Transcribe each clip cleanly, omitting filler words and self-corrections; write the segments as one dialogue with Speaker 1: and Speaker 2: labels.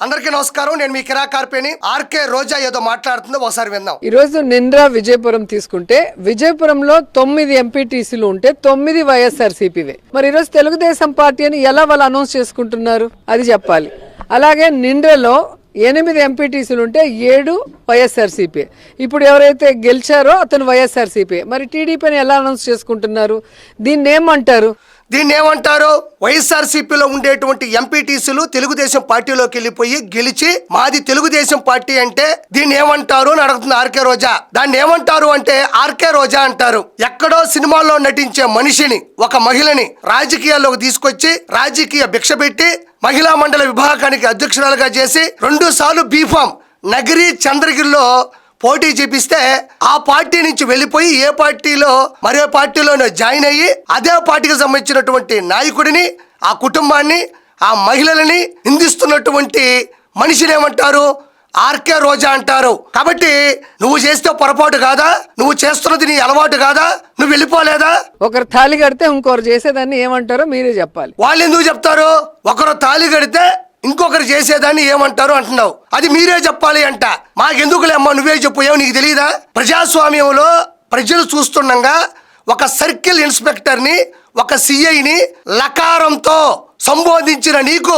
Speaker 1: అందరికీ నమస్కారం. నేను మీ కిరా కార్పేని. ఆర్కే రోజా ఏదో మాట్లాడుతుందో ఒకసారి విందాం.
Speaker 2: ఈ రోజు నింద్రా విజయపురం తీసుకుంటే విజయపురంలో 9 ఎంపీటీసీలు ఉంటే 9 వైఎస్ఆర్సీపీవే. మరి ఈరోజు తెలుగుదేశం పార్టీ అని ఎలా వాళ్ళు అనౌన్స్ చేసుకుంటున్నారు అది చెప్పాలి. అలాగే నింద్రలో 8 ఎంపీటీసీలు ఉంటే 7 వైఎస్ఆర్సీపీ. ఇప్పుడు ఎవరైతే గెలిచారో అతను వైఎస్ఆర్సీపీ. మరి టీడీపీని ఎలా అనౌన్స్ చేసుకుంటున్నారు? దీన్ని ఏమంటారు?
Speaker 1: వైఎస్ఆర్సీపీలో ఉండేటువంటి ఎంపీటీసీలు తెలుగుదేశం పార్టీలోకి వెళ్ళిపోయి గెలిచి మాది తెలుగుదేశం పార్టీ అంటే దీన్ని ఏమంటారు అని అడుగుతుంది ఆర్కే రోజా. దాన్ని ఏమంటారు అంటే ఆర్కే రోజా అంటారు. ఎక్కడో సినిమాల్లో నటించే మనిషిని, ఒక మహిళని రాజకీయాల్లోకి తీసుకొచ్చి రాజకీయ భిక్ష పెట్టి మహిళా మండలి విభాగానికి అధ్యక్షురాలుగా చేసి 2 సార్లు బీఫామ్ నగరి చంద్రగిరిలో పోటీ చేపిస్తే ఆ పార్టీ నుంచి వెళ్ళిపోయి ఏ పార్టీలో మరో పార్టీలోనే జాయిన్ అయ్యి అదే పార్టీకి సంబంధించినటువంటి నాయకుడిని, ఆ కుటుంబాన్ని, ఆ మహిళలని నిందిస్తున్నటువంటి మనిషిని ఏమంటారు? ఆర్కే రోజా అంటారు. కాబట్టి నువ్వు చేస్తే పొరపాటు కాదా? నువ్వు చేస్తున్నది నీ అలవాటు కాదా? నువ్వు వెళ్ళిపోలేదా?
Speaker 2: ఒకరు తాళి కడితే ఇంకొకరు చేసేదాన్ని ఏమంటారో మీరే చెప్పాలి.
Speaker 1: వాళ్ళు ఎందుకు చెప్తారు? ఒకరు తాళి కడితే ఇంకొకరు చేసేదాన్ని ఏమంటారు అంటున్నావు. అది మీరే చెప్పాలి అంట. మాకెందుకులే అమ్మా, నువ్వే చెప్పు. ఏమో నీకు తెలియదా? ప్రజాస్వామ్యంలో ప్రజలు చూస్తుండగా ఒక సర్కిల్ ఇన్స్పెక్టర్ని, ఒక సిఐని లకారంతో సంబోధించిన నీకు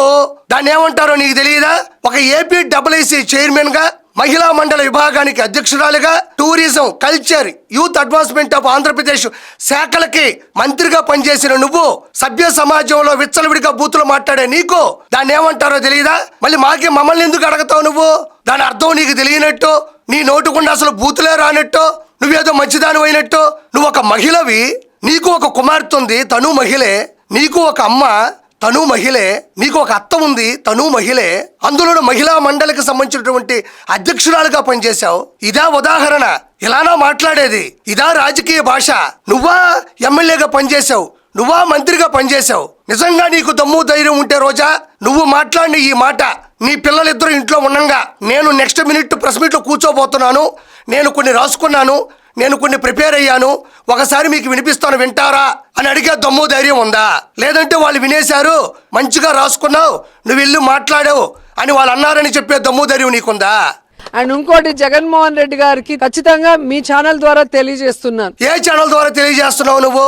Speaker 1: దాన్ని ఏమంటారో నీకు తెలియదా? ఒక ఏపీఐసి చైర్మన్ గా, మహిళా మండల విభాగానికి అధ్యక్షురాలుగా, tourism, culture, youth advancement of Andhra Pradesh శాఖలకి మంత్రిగా పనిచేసిన నువ్వు సభ్య సమాజంలో విచ్చలవిడిగా బూతులు మాట్లాడే నీకు దాన్ని ఏమంటారో తెలియదా? మళ్ళీ మమ్మల్ని ఎందుకు అడగతావు నువ్వు? దాని అర్థం నీకు తెలియనట్టు, నీ నోటుకుండా అసలు బూతులే రానట్టు, నువ్వేదో మంచిదాని అయినట్టు. నువ్వు ఒక మహిళవి, నీకు ఒక కుమార్తె ఉంది, తను మహిళే. నీకు ఒక అమ్మ, తను మహిళే. నీకు ఒక అత్త ఉంది, తను మహిళే. అందులో మహిళా మండలికి సంబంధించినటువంటి అధ్యక్షురాలుగా పనిచేశావు. ఇదా ఉదాహరణ? ఇలానా మాట్లాడేది? ఇదా రాజకీయ భాష? నువ్వా ఎమ్మెల్యేగా పనిచేశావు, నువ్వా మంత్రిగా పనిచేశావు. నిజంగా నీకు దమ్ము ధైర్యం ఉంటే రోజా, నువ్వు మాట్లాడిన ఈ మాట నీ పిల్లలిద్దరూ ఇంట్లో ఉండగా నేను నెక్స్ట్ మినిట్ ప్రెస్ మీట్లో కూర్చోబోతున్నాను, నేను కొన్ని రాసుకున్నాను, నేను కొన్ని ప్రిపేర్ అయ్యాను, ఒకసారి మీకు వినిపిస్తాను, వింటారా అని అడిగే దమ్ము ధైర్యం ఉందా? లేదంటే వాళ్ళు వినేశారు, మంచిగా రాసుకున్నావు, నువ్వు వెళ్ళి మాట్లాడావు అని వాళ్ళు అన్నారని చెప్పే దమ్ము ధైర్యం నీకుందా?
Speaker 2: అండ్ ఇంకోటి, జగన్మోహన్ రెడ్డి గారికి ఖచ్చితంగా మీ ఛానల్ ద్వారా తెలియజేస్తున్నాను.
Speaker 1: ఏ ఛానల్ ద్వారా తెలియజేస్తున్నావు నువ్వు?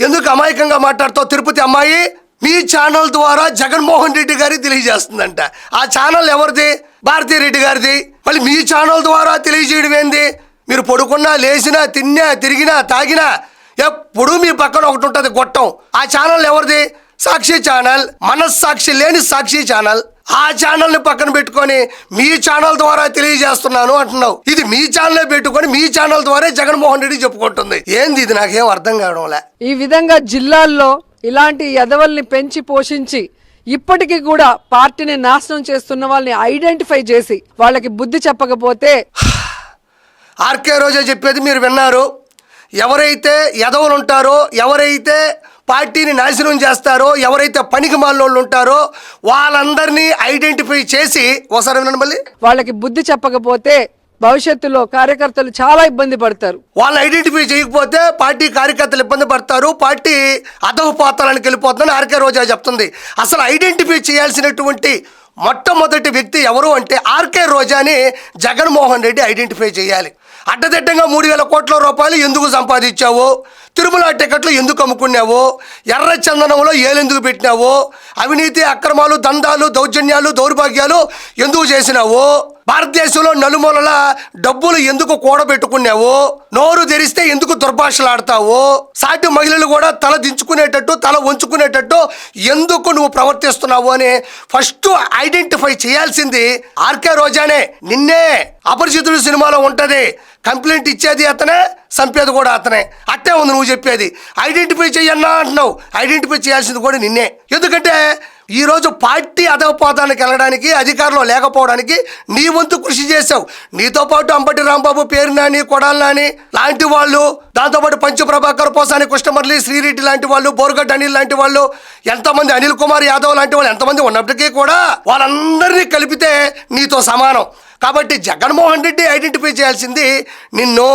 Speaker 1: ఎందుకు అమాయకంగా మాట్లాడుతావు? తిరుపతి అమ్మాయి మీ ఛానల్ ద్వారా జగన్మోహన్ రెడ్డి గారికి తెలియజేస్తుందంట. ఆ ఛానల్ ఎవరిది? భారతీ రెడ్డి గారిది. మళ్ళీ మీ ఛానల్ ద్వారా తెలియజేయడం ఏంది? మీరు పడుకున్నా, లేచినా, తిన్నా, తిరిగినా, తాగినా ఎప్పుడు మీ పక్కన ఒకటి ఉంటుంది గొట్టం. ఆ ఛానల్ ఎవరిది? సాక్షి ఛానల్. మనస్సాక్షి లేని సాక్షి ఛానల్. ఆ ఛానల్ని పక్కన పెట్టుకొని మీ ఛానల్ ద్వారా తెలియజేస్తున్నాను అంటున్నావు. ఇది మీ ఛానల్ పెట్టుకొని మీ ఛానల్ ద్వారా జగన్మోహన్ రెడ్డి చెప్పుకుంటుంది. ఏంది ఇది? నాకేం అర్థం కావడంలే.
Speaker 2: ఈ విధంగా జిల్లాల్లో ఇలాంటి ఎదవల్ని పెంచి పోషించి ఇప్పటికీ కూడా పార్టీని నాశనం చేస్తున్న వాళ్ళని ఐడెంటిఫై చేసి వాళ్ళకి బుద్ధి చెప్పకపోతే,
Speaker 1: ఆర్కే రోజా చెప్పేది మీరు విన్నారు. ఎవరైతే ఎదవలు ఉంటారో, ఎవరైతే పార్టీని నాశనం చేస్తారో, ఎవరైతే పనికి మాలోళ్ళు ఉంటారో వాళ్ళందరినీ ఐడెంటిఫై చేసి ఒకసారి వినండి మళ్ళీ.
Speaker 2: వాళ్ళకి బుద్ధి చెప్పకపోతే భవిష్యత్తులో కార్యకర్తలు చాలా ఇబ్బంది పడతారు.
Speaker 1: వాళ్ళు ఐడెంటిఫై చేయకపోతే పార్టీ కార్యకర్తలు ఇబ్బంది పడతారు, పార్టీ అధోపాతాలకు వెళ్ళిపోతుందని ఆర్కే రోజా చెప్తుంది. అసలు ఐడెంటిఫై చేయాల్సినటువంటి మొట్టమొదటి వ్యక్తి ఎవరు అంటే ఆర్కే రోజాని జగన్మోహన్ రెడ్డి ఐడెంటిఫై చేయాలి. అడ్డదిడ్డంగా 3,000 కోట్ల రూపాయలు ఎందుకు సంపాదించావు? తిరుమల టికెట్లు ఎందుకు అమ్ముకున్నావు? ఎర్ర చందనంలో ఏలెందుకు పెట్టినావు? అవినీతి, అక్రమాలు, దందాలు, దౌర్జన్యాలు, దౌర్భాగ్యాలు ఎందుకు చేసినావు? భారతదేశంలో నలుమూలల డబ్బులు ఎందుకు కూడబెట్టుకున్నావు? నోరు తెరిస్తే ఎందుకు దుర్భాషలాడతావు? సాటి మహిళలు కూడా తల దించుకునేటట్టు, తల వంచుకునేటట్టు ఎందుకు నువ్వు ప్రవర్తిస్తున్నావు అని ఫస్ట్ ఐడెంటిఫై చేయాల్సింది ఆర్కే రోజానే. నిన్నే. అపరిచితుడు సినిమాలో ఉంటది, కంప్లైంట్ ఇచ్చేది అతనే, చంపేది కూడా అతనే. అట్టే ఉంది నువ్వు చెప్పేది. ఐడెంటిఫై చెయ్యన్నా అంటున్నావు. ఐడెంటిఫై చేయాల్సింది కూడా నిన్నే. ఎందుకంటే ఈరోజు పార్టీ అధోపాతానికి వెళ్ళడానికి, అధికారంలో లేకపోవడానికి నీ వంతు కృషి చేశావు. నీతో పాటు అంబటి రాంబాబు, పేరు నాని, కొడాలి నాని లాంటి వాళ్ళు, దాంతోపాటు పంచప్రభాకర్, పోసాని కృష్ణమర్లి, శ్రీరెడ్డి లాంటి వాళ్ళు, బోర్గడ్డ అనిల్ లాంటి వాళ్ళు, ఎంతమంది, అనిల్ కుమార్ యాదవ్ లాంటి వాళ్ళు ఎంతమంది ఉన్నప్పటికీ కూడా వాళ్ళందరినీ కలిపితే నీతో సమానం. కాబట్టి జగన్మోహన్ రెడ్డి ఐడెంటిఫై చేయాల్సింది నిన్ను.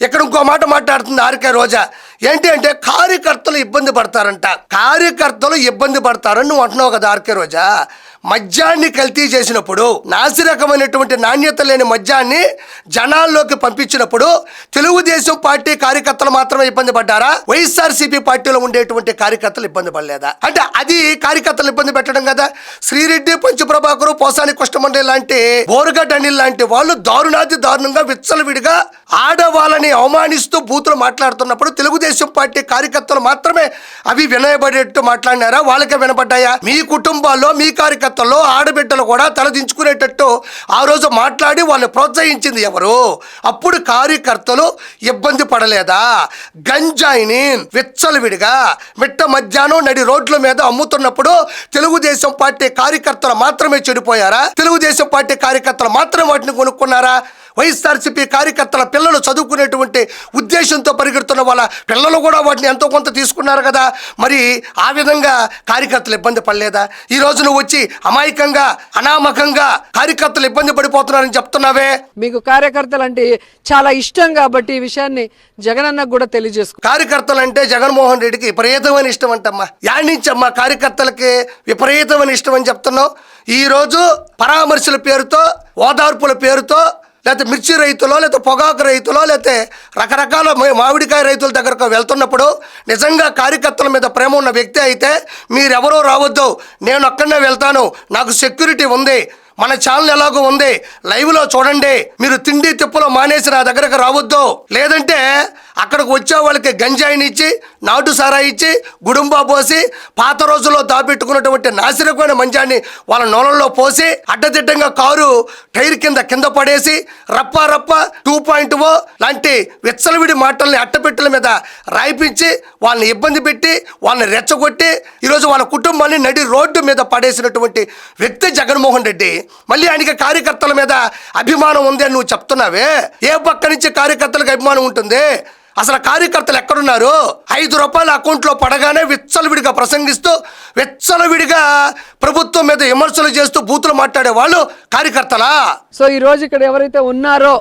Speaker 1: ఇక్కడ ఇంకో మాట మాట్లాడుతుంది ఆర్కే రోజా. ఏంటి అంటే కార్యకర్తలు ఇబ్బంది పడతారంట. కార్యకర్తలు ఇబ్బంది పడతారని నువ్వు అంటున్నావు కదా ఆర్కే రోజా. మద్యాన్ని కల్తీ చేసినప్పుడు, నాసిరకమైనటువంటి నాణ్యత లేని మద్యాన్ని జనాల్లోకి పంపించినప్పుడు తెలుగుదేశం పార్టీ కార్యకర్తలు మాత్రమే ఇబ్బంది పడ్డారా? వైఎస్ఆర్సీపీ పార్టీలో ఉండేటువంటి కార్యకర్తలు ఇబ్బంది పడలేదా? అంటే అది కార్యకర్తలు ఇబ్బంది పెట్టడం కదా. శ్రీరెడ్డి, పంచప్రభాకరు, పోసాని కృష్ణమండ్రి లాంటి, బోరుగడ్డ అనిల్ లాంటి వాళ్ళు దారుణంగా విచ్చలవిడిగా ఆడవాళ్ళని అవమానిస్తూ బూతులు మాట్లాడుతున్నప్పుడు తెలుగుదేశం పార్టీ కార్యకర్తలు మాత్రమే అవి వినయబడేట్టు మాట్లాడినారా? వాళ్ళకే వినపడ్డాయా? మీ కుటుంబాల్లో, మీ కార్యకర్తల్లో ఆడబిడ్డలు కూడా తలదించుకునేటట్టు ఆ రోజు మాట్లాడి వాళ్ళని ప్రోత్సహించింది ఎవరు? అప్పుడు కార్యకర్తలు ఇబ్బంది పడలేదా? గంజాయిని విచ్చలవిడిగా మిట్ట మధ్యాహ్నం నడి రోడ్ల మీద అమ్ముతున్నప్పుడు తెలుగుదేశం పార్టీ కార్యకర్తలు మాత్రమే చెడిపోయారా? తెలుగుదేశం పార్టీ కార్యకర్తలు మాత్రమే వాటిని కొనుక్కున్నారా? వైఎస్ఆర్సీపీ కార్యకర్తల పిల్లలు చదువుకునేటువంటి ఉద్దేశంతో పరిగెడుతున్న వాళ్ళ పిల్లలు కూడా వాటిని ఎంతో కొంత తీసుకున్నారు కదా. మరి ఆ విధంగా కార్యకర్తలు ఇబ్బంది పడలేదా? ఈ రోజు నువ్వు వచ్చి అమాయకంగా, అనామకంగా కార్యకర్తలు ఇబ్బంది పడిపోతున్నారని చెప్తున్నావే.
Speaker 2: మీకు కార్యకర్తలు అంటే చాలా ఇష్టం కాబట్టి ఈ విషయాన్ని జగనన్నకు కూడా తెలియజేసుకో.
Speaker 1: కార్యకర్తలు అంటే జగన్మోహన్ రెడ్డికి విపరీతమైన ఇష్టం అంటమ్మా. యాడ్ నుంచి అమ్మా కార్యకర్తలకి విపరీతమైన ఇష్టం అని చెప్తున్నావు. ఈ రోజు పరామర్శల పేరుతో, ఓదార్పుల పేరుతో, లేకపోతే మిర్చి రైతులో, లేకపోతే పొగాకు రైతులో, లేకపోతే రకరకాల మామిడికాయ రైతుల దగ్గరకు వెళ్తున్నప్పుడు నిజంగా కార్యకర్తల మీద ప్రేమ ఉన్న వ్యక్తి అయితే మీరెవరూ రావద్దు, నేను అక్కడనే వెళ్తాను, నాకు సెక్యూరిటీ ఉంది, మన ఛానల్ ఎలాగో ఉంది, లైవ్లో చూడండి, మీరు తిండి తిప్పులో మానేసి నా దగ్గరకు రావద్దు, లేదంటే అక్కడికి వచ్చే వాళ్ళకి గంజాయిని ఇచ్చి, నాటు సారా ఇచ్చి, గుడుంబా పోసి, పాత రోజుల్లో దాపెట్టుకున్నటువంటి నాసిరకమైన మంజాన్ని వాళ్ళ నోళ్ళల్లో పోసి, అడ్డదిడ్డంగా కారు టైర్ కింద పడేసి, రప్ప 2.0 లాంటి విచ్చలవిడి మాటల్ని అట్టపెట్టెల మీద రాయిపించి వాళ్ళని ఇబ్బంది పెట్టి, వాళ్ళని రెచ్చగొట్టి ఈరోజు వాళ్ళ కుటుంబాన్ని నడి రోడ్డు మీద పడేసినటువంటి వ్యక్తి జగన్మోహన్ రెడ్డి. మళ్ళీ ఆయనకి కార్యకర్తల మీద అభిమానం ఉంది అని నువ్వు చెప్తున్నావే. ఏ పక్క నుంచి కార్యకర్తలకు అభిమానం ఉంటుంది? అసలు కార్యకర్తలు ఎక్కడున్నారు? 5 రూపాయల అకౌంట్లో పడగానే విచ్చలవిడిగా ప్రసంగిస్తూ, విచ్చలవిడిగా ప్రభుత్వం మీద విమర్శలు చేస్తూ బూతులు మాట్లాడే వాళ్ళు కార్యకర్తలా?
Speaker 2: సో ఈ రోజు ఇక్కడ ఎవరైతే ఉన్నారో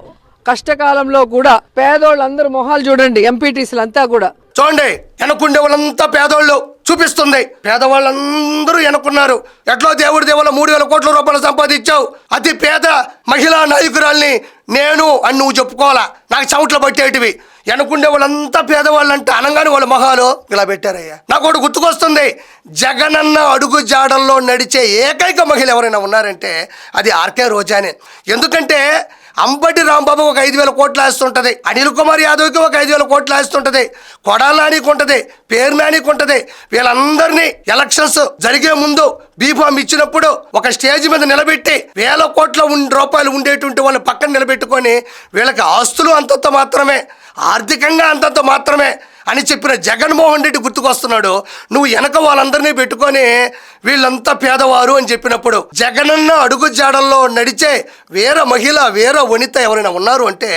Speaker 2: కష్టకాలంలో కూడా పేదోళ్ళందరూ మొహాలు చూడండి, ఎంపీటీసీలు అంతా కూడా
Speaker 1: చూడండి, వెనకుండే వాళ్ళంతా పేదోళ్ళు చూపిస్తుంది. పేదవాళ్ళందరూ వెనుకున్నారు. ఎట్లా దేవుడి దేవుళ్ళ 3,000 కోట్ల రూపాయలు సంపాదించావు, అతి పేద మహిళా నాయకురాల్ని నేను అని నువ్వు చెప్పుకోవాలా? నాకు చెమట్లు పట్టేటివి. వెనుకుండే వాళ్ళంతా పేదవాళ్ళు అంటే అనగానే వాళ్ళ మొహాలు ఇలా పెట్టారయ్యా. నాకు ఒకటి గుర్తుకొస్తుంది, జగనన్న అడుగు జాడల్లో నడిచే ఏకైక మహిళ ఎవరైనా ఉన్నారంటే అది ఆర్కే రోజానే. ఎందుకంటే అంబటి రాంబాబు ఒక 5,000 కోట్లు ఆస్తుంటుంది, అనిల్ కుమార్ యాదవ్కి ఒక 5,000 కోట్లు ఆస్తుంటుంది, కొడాల నానికి ఉంటుంది, పేరు నానికి ఉంటుంది. వీళ్ళందరినీ ఎలక్షన్స్ జరిగే ముందు బీఫామ్ ఇచ్చినప్పుడు ఒక స్టేజ్ మీద నిలబెట్టి 1,000 కోట్ల రూపాయలు ఉండేటువంటి వాళ్ళని పక్కన నిలబెట్టుకొని వీళ్ళకి ఆస్తులు అంతంత మాత్రమే, ఆర్థికంగా అంతంత మాత్రమే అని చెప్పిన జగన్మోహన్ రెడ్డి గుర్తుకొస్తున్నాడు. నువ్వు వెనక వాళ్ళందరినీ పెట్టుకొని వీళ్ళంతా పేదవారు అని చెప్పినప్పుడు జగనన్న అడుగు జాడల్లో నడిచే వేరే మహిళ, వేరే వనిత ఎవరైనా ఉన్నారు అంటే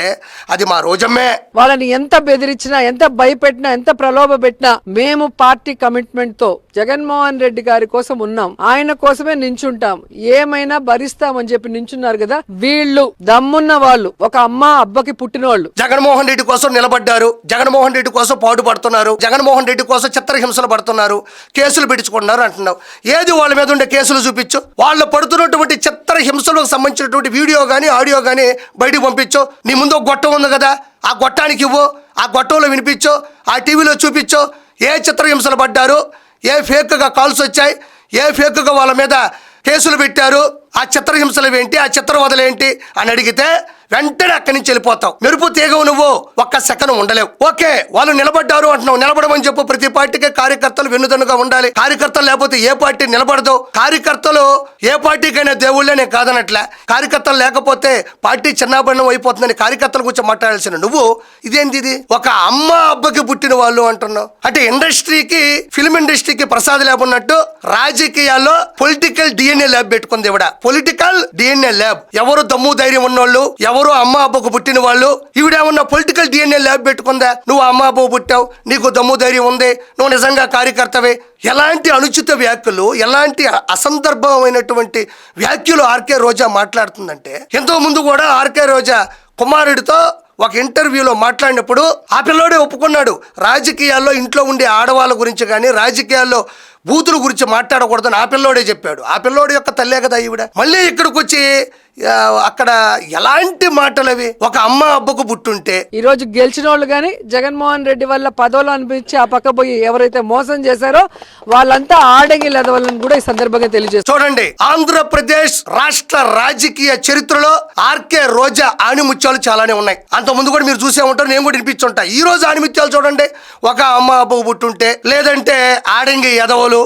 Speaker 1: అది మా రోజమ్మే.
Speaker 2: వాళ్ళని ఎంత బెదిరించినా, ఎంత భయపెట్టినా, ఎంత ప్రలోభ పెట్టినా మేము పార్టీ కమిట్మెంట్ తో జగన్మోహన్ రెడ్డి గారి కోసం ఉన్నాం, ఆయన కోసమే నించుంటాం, ఏమైనా భరిస్తామని చెప్పి నించున్నారు కదా. వీళ్ళు దమ్మున్న వాళ్ళు, ఒక అమ్మ అబ్బకి పుట్టినోళ్ళు
Speaker 1: జగన్మోహన్ రెడ్డి కోసం నిలబడ్డారు, జగన్మోహన్ రెడ్డి కోసం పాటుపడుతున్నారు, జగన్మోహన్ రెడ్డి కోసం చిత్రహింసలు పడుతున్నారు, కేసులు పెట్టుకుంటున్నారు అంటున్నావు. ఏది వాళ్ళ మీద ఉండే కేసులు చూపించు. వాళ్ళు పడుతున్నటువంటి చిత్రహింసలకు సంబంధించినటువంటి వీడియో కానీ, ఆడియో కానీ బయటకు పంపించు. నీ ముందు ఒక గొట్టం ఉంది కదా, ఆ గొట్టానికి ఇవ్వు, ఆ గొట్టంలో వినిపించు, ఆ టీవీలో చూపించు. ఏ చిత్రహింసలు పడ్డారు, ఏ ఫేక్గా కాల్స్ వచ్చాయి, ఏ ఫేక్గా వాళ్ళ మీద కేసులు పెట్టారు, ఆ చిత్రహింసలు ఏంటి, ఆ చిత్రవదలేంటి అని అడిగితే వెంటనే అక్కడి నుంచి వెళ్ళిపోతావు. మెరుపు తీగవు, నువ్వు ఒక్క సెకండ్ ఉండలేవు. ఓకే, వాళ్ళు నిలబడ్డారు అంటున్నావు, నిలబడమని చెప్పు. ప్రతి పార్టీకి కార్యకర్తలు వెన్నుదన్నుగా ఉండాలి. కార్యకర్తలు లేకపోతే ఏ పార్టీ నిలబడదు. కార్యకర్తలు ఏ పార్టీకైనా దేవుళ్ళే, నేను కాదనట్లే. కార్యకర్తలు లేకపోతే పార్టీ చిన్నాభిన్నం అయిపోతుందని కార్యకర్తల గురించి మాట్లాడాల్సిన నువ్వు ఇదేంటి ఇది? ఒక అమ్మ అబ్బకి పుట్టిన వాళ్ళు అంటున్నావు. అంటే ఇండస్ట్రీకి, ఫిల్మ్ ఇండస్ట్రీకి ప్రసాద్ ల్యాబ్ ఉన్నట్టు రాజకీయాల్లో పొలిటికల్ డిఎన్ఏ ల్యాబ్ పెట్టుకుంది ఇవిడ. Political DNA lab. ఎవరు దమ్ము ధైర్యం ఉన్నోళ్ళు, ఎవరు అమ్మ అబ్బకు పుట్టిన వాళ్ళు, ఈవిడేమన్నా పొలిటికల్ డిఎన్ఏ ల్యాబ్ పెట్టుకుందా? నువ్వు అమ్మ అబ్బకు పుట్టావు, నీకు దమ్ము ధైర్యం ఉంది, నువ్వు నిజంగా కార్యకర్తవే. ఎలాంటి అనుచిత వ్యాఖ్యలు, ఎలాంటి అసందర్భమైనటువంటి వ్యాఖ్యలు ఆర్కే రోజా మాట్లాడుతుందంటే, ఎంతో ముందు కూడా ఆర్కే రోజా కుమారుడితో ఒక ఇంటర్వ్యూలో మాట్లాడినప్పుడు ఆ పిల్లోడే ఒప్పుకున్నాడు, రాజకీయాల్లో ఇంట్లో ఉండే ఆడవాళ్ళ గురించి కానీ రాజకీయాల్లో బూతుల గురించి మాట్లాడకూడదని ఆ పిల్లోడే చెప్పాడు. ఆ పిల్లోడి యొక్క తల్లే కదా ఈవిడ. మళ్ళీ ఇక్కడికి వచ్చి అక్కడ ఎలాంటి మాటలు అవి? ఒక అమ్మ అబ్బకు పుట్టుంటే
Speaker 2: ఈ రోజు గెలిచిన వాళ్ళు కానీ జగన్మోహన్ రెడ్డి వల్ల పదవులు అనిపించి ఆ పక్క పోయి ఎవరైతే మోసం చేశారో వాళ్ళంతా ఆడంగి లెదవాలని కూడా ఈ సందర్భంగా తెలియజేస్తారు.
Speaker 1: చూడండి, ఆంధ్రప్రదేశ్ రాష్ట్ర రాజకీయ చరిత్రలో ఆర్కే రోజా ఆణిముత్యాలు చాలానే ఉన్నాయి. అంత ముందు కూడా మీరు చూసే ఉంటారు, నేను కూడా వినిపించుంటా. ఈ రోజు ఆణిముత్యాలు చూడండి, ఒక అమ్మ అబ్బకు పుట్టుంటే, లేదంటే ఆడంగి ఎదవలు,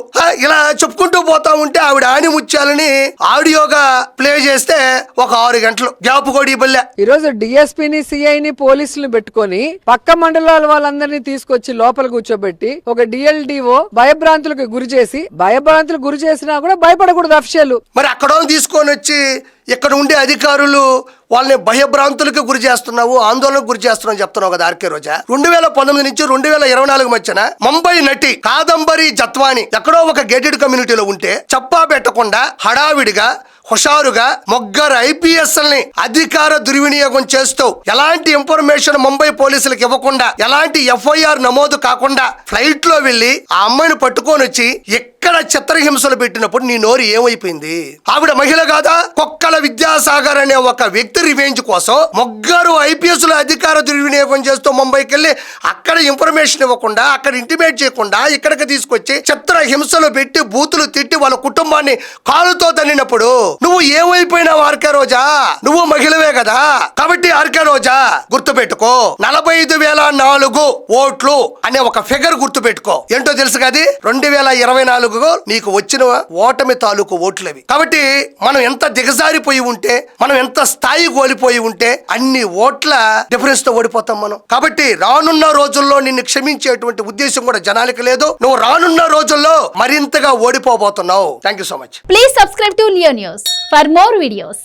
Speaker 1: ఇలా చెప్పుకుంటూ పోతా ఉంటే ఆవిడ ఆణిముత్యాలని ఆడియోగా ప్లే చేస్తే ఒక 6 గంటలు గ్యాప్ కూడా ఇవ్వలే.
Speaker 2: ఈ రోజు డిఎస్పీని సిఐని పోలీసులు పెట్టుకొని పక్క మండలాల వాళ్ళందరినీ తీసుకొచ్చి లోపల కూర్చోబెట్టి ఒక డిఎల్డిఓ భయభ్రాంతులకు గురి చేసినా కూడా భయపడకూడదు అఫీషియల్.
Speaker 1: మరి అక్కడ తీసుకొని వచ్చి ఇక్కడ ఉండే అధికారులు వాళ్ళని భయభ్రాంతులకు గురి చేస్తున్నావు, ఆందోళనకు గురి చేస్తున్నావు చెప్తున్నావు కదా ఆర్కే రోజా. 2019 నుంచి 2024 మధ్యన ముంబై నటి కాదంబరి జత్వాని ఎక్కడో ఒక గేటెడ్ కమ్యూనిటీలో ఉంటే చెప్పా పెట్టకుండా హడావిడిగా హుషారుగా ముగ్గురు ఐపీఎస్ఎల్ని అధికార దుర్వినియోగం చేస్తూ ఎలాంటి ఇన్ఫర్మేషన్ ముంబై పోలీసులకు ఇవ్వకుండా ఎలాంటి ఎఫ్ఐఆర్ నమోదు కాకుండా ఫ్లైట్ లో వెళ్లి ఆ అమ్మాయిని పట్టుకొని వచ్చి ఎక్కడ చిత్రహింసలు పెట్టినప్పుడు నీ నోరు ఏమైపోయింది? ఆవిడ మహిళ కాదా? కుక్కల విద్యాసాగర్ అనే ఒక వ్యక్తి రివెంజ్ కోసం ముగ్గురు ఐపీఎస్ అధికార దుర్వినియోగం చేస్తూ ముంబైకి వెళ్ళి అక్కడ ఇన్ఫర్మేషన్ ఇవ్వకుండా అక్కడ ఇంటిమేట్ చేయకుండా ఇక్కడికి తీసుకొచ్చి చిత్రహింసలు పెట్టి బూతులు తిట్టి వాళ్ళ కుటుంబాన్ని కాలుతో తన్నినప్పుడు నువ్వు ఏమైపోయినావు ఆర్కే రోజా? నువ్వు మహిళవే కదా. కాబట్టి ఆర్కే రోజా గుర్తుపెట్టుకో, 45,004 ఓట్లు అనే ఒక ఫిగర్ గుర్తుపెట్టుకో. ఏంటో తెలుసు కదా, 2024 నీకు వచ్చిన ఓటమి తాలూకు ఓట్లవి. కాబట్టి మనం ఎంత దిగజారిపోయి ఉంటే, మనం ఎంత స్థాయి కోల్పోయి ఉంటే అన్ని ఓట్ల డిఫరెన్స్ తో ఓడిపోతాం మనం. కాబట్టి రానున్న రోజుల్లో నిన్ను క్షమించేటువంటి ఉద్దేశం కూడా జనానికి లేదు. నువ్వు రానున్న రోజుల్లో మరింతగా ఓడిపోబోతున్నావు. Thank you so much.
Speaker 3: Please subscribe to Leo News for more videos.